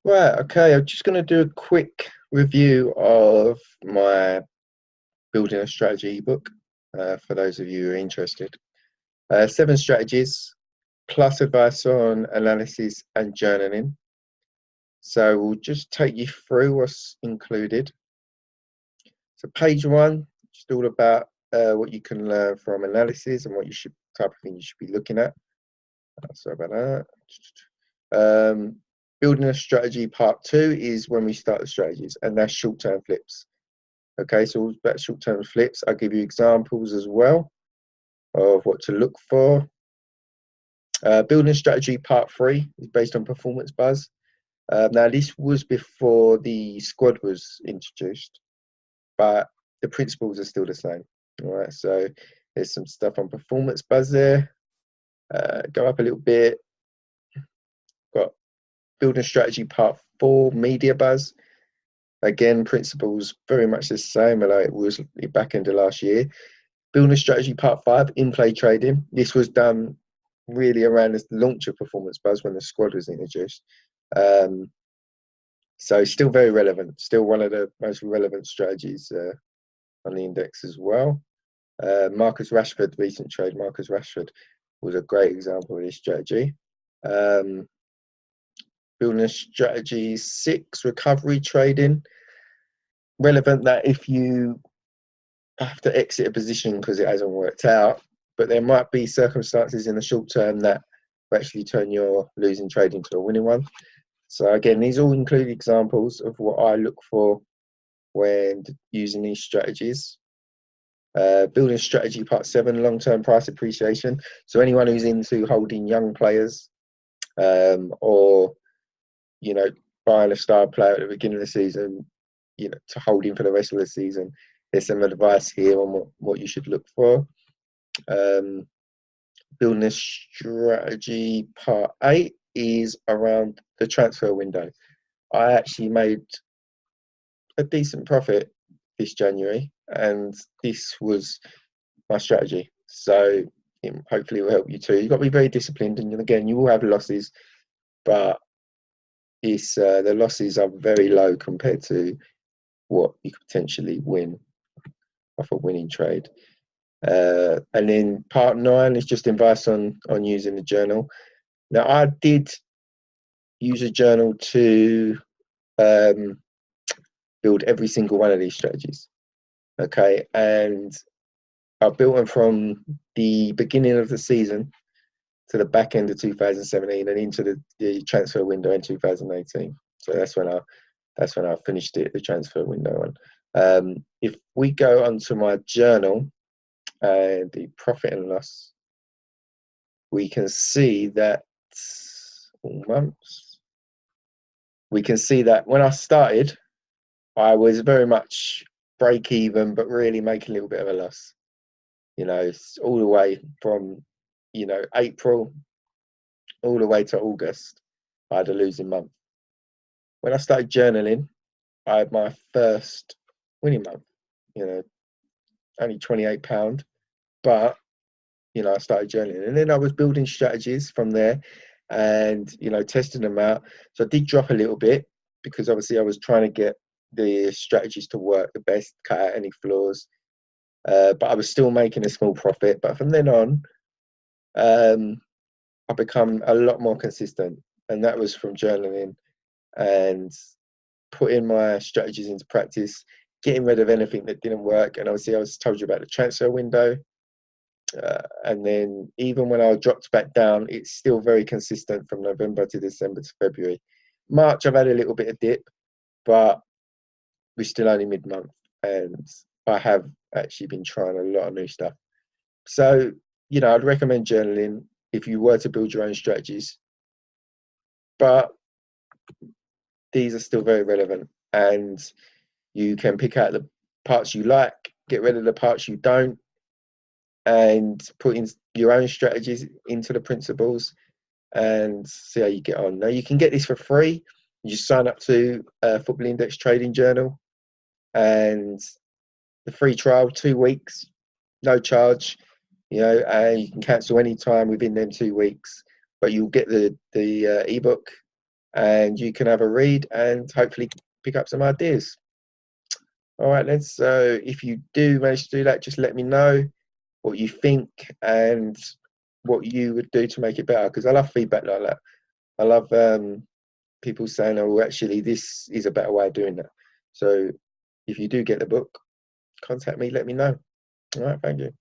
Right, okay, I'm just going to do a quick review of my Building a Strategy ebook for those of you who are interested. 7 strategies plus advice on analysis and journaling. So we'll just take you through what's included. So page 1, just all about what you can learn from analysis and what you should type of thing you should be looking at. Sorry about that. Building a strategy part 2 is when we start the strategies, and that's short-term flips. Okay, so all about short-term flips. I'll give you examples as well of what to look for. Building a strategy part 3 is based on performance buzz. Now this was before the squad was introduced, but the principles are still the same. All right, so there's some stuff on performance buzz there. Go up a little bit. Got building strategy part 4, media buzz. Again, principles very much the same, although it was the back end of last year. Building strategy part 5, in-play trading. This was done really around the launch of performance buzz when the squad was introduced. So still very relevant, still one of the most relevant strategies on the index as well. Marcus Rashford, recent trade. Marcus Rashford was a great example of this strategy. Building strategy 6, recovery trading. Relevant that if you have to exit a position because it hasn't worked out, but there might be circumstances in the short term that will actually turn your losing trade into a winning one. So again, these all include examples of what I look for when using these strategies. Building strategy part 7, long-term price appreciation. So anyone who's into holding young players or buying a star player at the beginning of the season, to hold him for the rest of the season, there's some advice here on what you should look for. Building a strategy part 8 is around the transfer window. I actually made a decent profit this January, and this was my strategy. So hopefully it will help you too. You've got to be very disciplined, and again, you will have losses, but the losses are very low compared to what you could potentially win off a winning trade. And then part 9 is just advice on using the journal. Now I did use a journal to build every single one of these strategies. Okay, and I built them from the beginning of the season to the back end of 2017 and into the transfer window in 2018. So that's when I finished the transfer window one. If we go onto my journal and the profit and loss, we can see that all months. We can see that when I started, I was very much break even, but really making a little bit of a loss. All the way from April all the way to August, I had a losing month. When I started journaling, I had my first winning month. Only £28, but I started journaling, and then I was building strategies from there, and testing them out. So I did drop a little bit because obviously I was trying to get the strategies to work the best, cut out any flaws. But I was still making a small profit. But from then on, I become a lot more consistent, and that was from journaling and putting my strategies into practice, getting rid of anything that didn't work. And obviously, I was told you about the transfer window. And then even when I dropped back down, it's still very consistent from November to December to February. March, I've had a little bit of dip, but we're still only mid-month, and I have actually been trying a lot of new stuff. So, I'd recommend journaling if you were to build your own strategies, but these are still very relevant, and you can pick out the parts you like, get rid of the parts you don't, and put in your own strategies into the principles and see how you get on. Now, you can get this for free. You just sign up to Football Index Trading Journal, and the free trial, 2 weeks, no charge, and you can cancel any time within them 2 weeks, but you'll get the ebook and you can have a read and hopefully pick up some ideas. All right, then. So if you do manage to do that, just let me know what you think and what you would do to make it better, because I love feedback like that. I love people saying, oh, actually, this is a better way of doing that. So if you do get the book, contact me, let me know. All right, thank you.